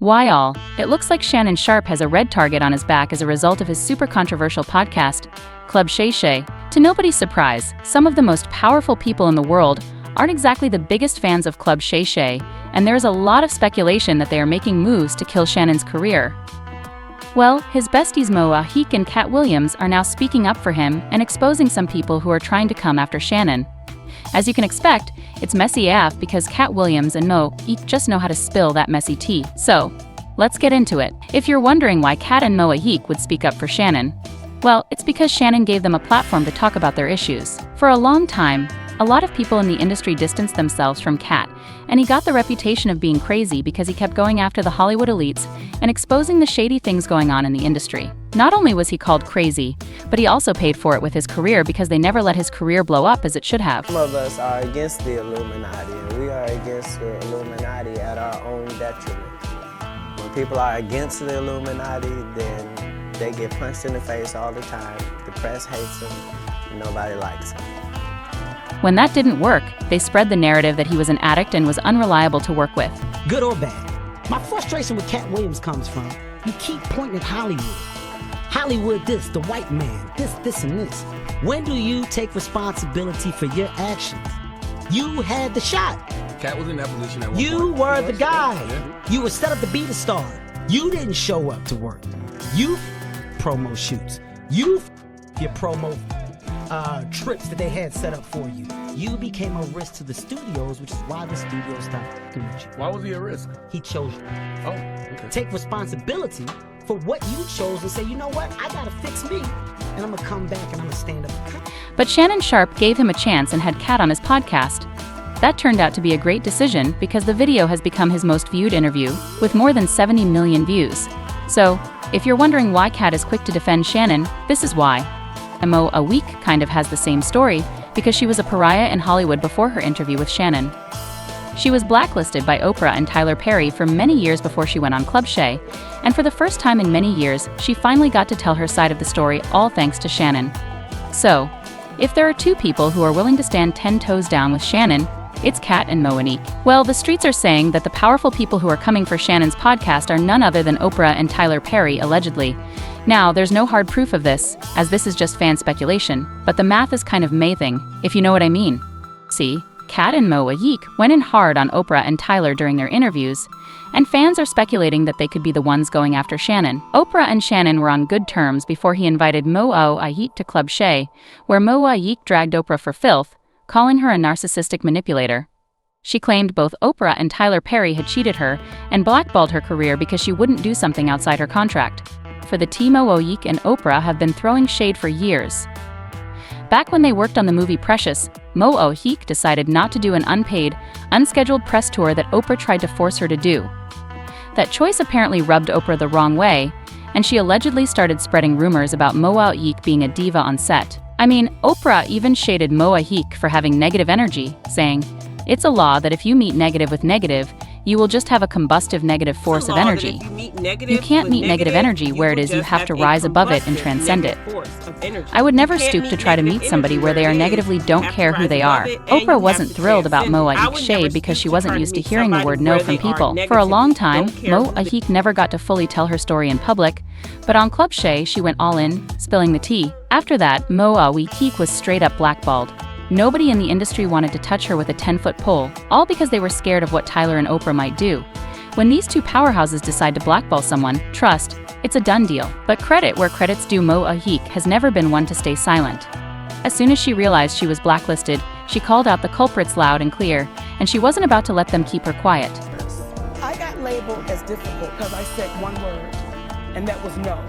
Why all? It looks like Shannon Sharpe has a red target on his back as a result of his super controversial podcast, Club Shay Shay. To nobody's surprise, some of the most powerful people in the world aren't exactly the biggest fans of Club Shay Shay, and there is a lot of speculation that they are making moves to kill Shannon's career. Well, his besties Monique and Katt Williams are now speaking up for him and exposing some people who are trying to come after Shannon. As you can expect, it's messy AF because Katt Williams and Monique just know how to spill that messy tea. So, let's get into it. If you're wondering why Katt and Monique would speak up for Shannon, well, it's because Shannon gave them a platform to talk about their issues. For a long time, a lot of people in the industry distanced themselves from Katt, and he got the reputation of being crazy because he kept going after the Hollywood elites and exposing the shady things going on in the industry. Not only was he called crazy, but he also paid for it with his career because they never let his career blow up as it should have. Some of us are against the Illuminati, and we are against the Illuminati at our own detriment. When people are against the Illuminati, then they get punched in the face all the time. The press hates them, and nobody likes them. When that didn't work, they spread the narrative that he was an addict and was unreliable to work with. Good or bad. My frustration with Katt Williams comes from, you keep pointing at Hollywood. Hollywood this, the white man, this, and this. When do you take responsibility for your actions? You had the shot. Katt was in that position at one You point. were the guy. Yeah. You were set up to be the star. You didn't show up to work. You promo shoots. You your promo trips that they had set up for you. You became a risk to the studios, which is why the studios stopped working with you. Why was he a risk? He chose you. Oh, okay. Take responsibility for what you chose and say, you know what, I gotta fix me, and I'm gonna come back and I'm gonna stand up. But Shannon Sharpe gave him a chance and had Katt on his podcast. That turned out to be a great decision because the video has become his most viewed interview, with more than 70 million views. So, if you're wondering why Katt is quick to defend Shannon, this is why. Monique kind of has the same story because she was a pariah in Hollywood before her interview with Shannon. She was blacklisted by Oprah and Tyler Perry for many years before she went on Club Shay, and for the first time in many years, she finally got to tell her side of the story, all thanks to Shannon. So, if there are two people who are willing to stand 10 toes down with Shannon, it's Katt and Monique. Well, the streets are saying that the powerful people who are coming for Shannon's podcast are none other than Oprah and Tyler Perry, allegedly. Now, there's no hard proof of this, as this is just fan speculation, but the math is kind of amazing, if you know what I mean. See, Katt and Monique went in hard on Oprah and Tyler during their interviews, and fans are speculating that they could be the ones going after Shannon. Oprah and Shannon were on good terms before he invited Monique to Club Shay, where Monique dragged Oprah for filth, calling her a narcissistic manipulator. She claimed both Oprah and Tyler Perry had cheated her and blackballed her career because she wouldn't do something outside her contract. For the team, Monique and Oprah have been throwing shade for years. Back when they worked on the movie Precious, Monique decided not to do an unpaid, unscheduled press tour that Oprah tried to force her to do. That choice apparently rubbed Oprah the wrong way, and she allegedly started spreading rumors about Monique being a diva on set. I mean, Oprah even shaded Monique for having negative energy, saying, "It's a law that if you meet negative with negative, you will just have a combustive negative force of energy. You can't meet negative energy where it is you have to rise above it and transcend it." I would never stoop to try to meet somebody where they are negatively don't care who they are. Oprah wasn't thrilled about Monique's shade because she wasn't used to hearing the word no from people. For a long time, Monique never got to fully tell her story in public, but on Club Shay she went all in, spilling the tea. After that, Monique was straight up blackballed. Nobody in the industry wanted to touch her with a 10-foot pole, all because they were scared of what Tyler and Oprah might do. When these two powerhouses decide to blackball someone, trust, it's a done deal. But credit where credit's due, Monique has never been one to stay silent. As soon as she realized she was blacklisted, she called out the culprits loud and clear, and she wasn't about to let them keep her quiet. I got labeled as difficult because I said one word, and that was no.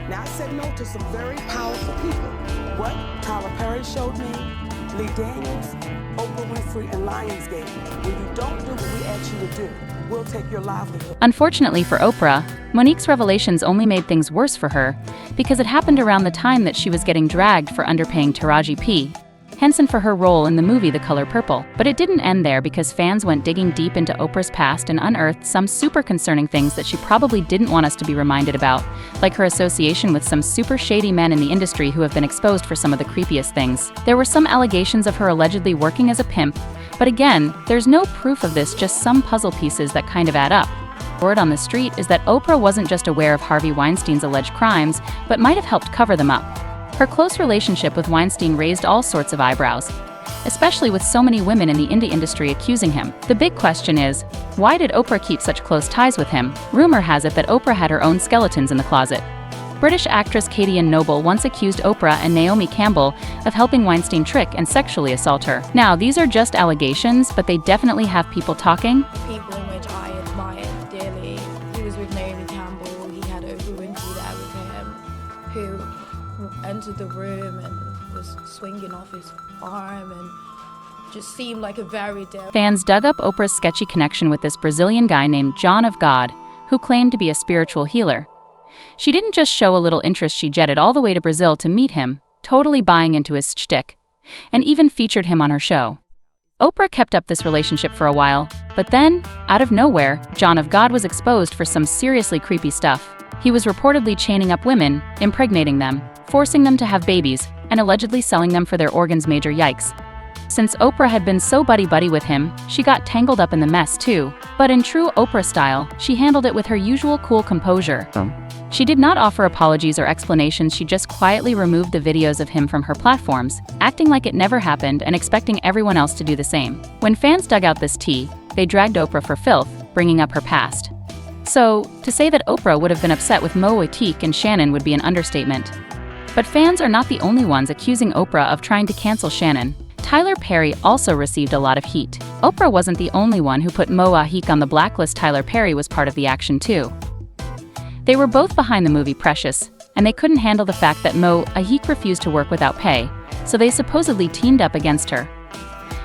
Now I said no to some very powerful people. What Tyler Perry showed me, Lee Daniels, Oprah Winfrey, and Lionsgate. When you don't do what we ask you to do, we'll take your livelihood. Unfortunately for Oprah, Monique's revelations only made things worse for her because it happened around the time that she was getting dragged for underpaying Taraji P. Henson for her role in the movie The Color Purple. But it didn't end there because fans went digging deep into Oprah's past and unearthed some super concerning things that she probably didn't want us to be reminded about, like her association with some super shady men in the industry who have been exposed for some of the creepiest things. There were some allegations of her allegedly working as a pimp, but again, there's no proof of this, just some puzzle pieces that kind of add up. Word on the street is that Oprah wasn't just aware of Harvey Weinstein's alleged crimes, but might have helped cover them up. Her close relationship with Weinstein raised all sorts of eyebrows, especially with so many women in the indie industry accusing him. The big question is, why did Oprah keep such close ties with him? Rumor has it that Oprah had her own skeletons in the closet. British actress Katie Ann Noble once accused Oprah and Naomi Campbell of helping Weinstein trick and sexually assault her. Now, these are just allegations, but they definitely have people talking. People in which I admired dearly. He was with Naomi Campbell. He had Oprah Winfrey there with him, who entered the room and was swinging off his arm and just seemed like a very daring. Fans dug up Oprah's sketchy connection with this Brazilian guy named John of God, who claimed to be a spiritual healer. She didn't just show a little interest, she jetted all the way to Brazil to meet him, totally buying into his shtick, and even featured him on her show. Oprah kept up this relationship for a while, but then, out of nowhere, John of God was exposed for some seriously creepy stuff. He was reportedly chaining up women, impregnating them, forcing them to have babies, and allegedly selling them for their organs. Major yikes. Since Oprah had been so buddy-buddy with him, she got tangled up in the mess too. But in true Oprah style, she handled it with her usual cool composure. She did not offer apologies or explanations, she just quietly removed the videos of him from her platforms, acting like it never happened and expecting everyone else to do the same. When fans dug out this tea, they dragged Oprah for filth, bringing up her past. So, to say that Oprah would have been upset with Monique and Shannon would be an understatement. But fans are not the only ones accusing Oprah of trying to cancel Shannon. Tyler Perry also received a lot of heat. Oprah wasn't the only one who put Monique on the blacklist. Tyler Perry was part of the action too. They were both behind the movie Precious, and they couldn't handle the fact that Monique refused to work without pay, so they supposedly teamed up against her.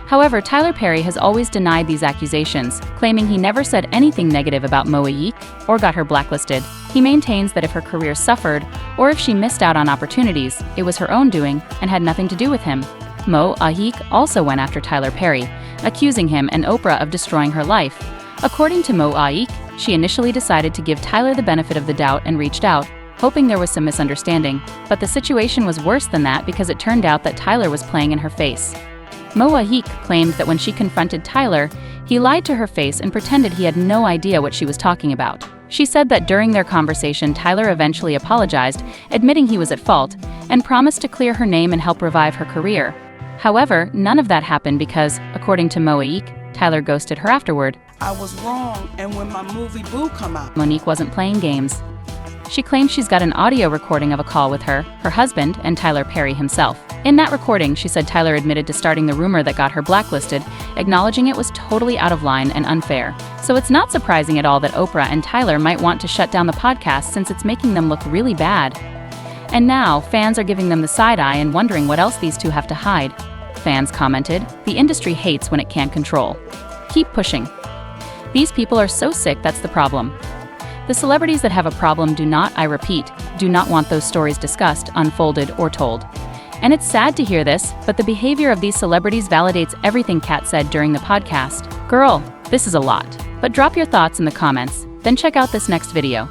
However, Tyler Perry has always denied these accusations, claiming he never said anything negative about Monique or got her blacklisted. He maintains that if her career suffered, or if she missed out on opportunities, it was her own doing and had nothing to do with him. Monique also went after Tyler Perry, accusing him and Oprah of destroying her life. According to Monique, she initially decided to give Tyler the benefit of the doubt and reached out, hoping there was some misunderstanding. But the situation was worse than that because it turned out that Tyler was playing in her face. Monique claimed that when she confronted Tyler, he lied to her face and pretended he had no idea what she was talking about. She said that during their conversation, Tyler eventually apologized, admitting he was at fault, and promised to clear her name and help revive her career. However, none of that happened because, according to Monique, Tyler ghosted her afterward. I was wrong, and when my movie Boo come out, Monique wasn't playing games. She claims she's got an audio recording of a call with her husband, and Tyler Perry himself. In that recording, she said Tyler admitted to starting the rumor that got her blacklisted, acknowledging it was totally out of line and unfair. So it's not surprising at all that Oprah and Tyler might want to shut down the podcast since it's making them look really bad. And now, fans are giving them the side eye and wondering what else these two have to hide. Fans commented, "The industry hates when it can't control. Keep pushing. These people are so sick, that's the problem." The celebrities that have a problem do not, I repeat, do not want those stories discussed, unfolded, or told. And it's sad to hear this, but the behavior of these celebrities validates everything Katt said during the podcast. Girl, this is a lot. But drop your thoughts in the comments, then check out this next video.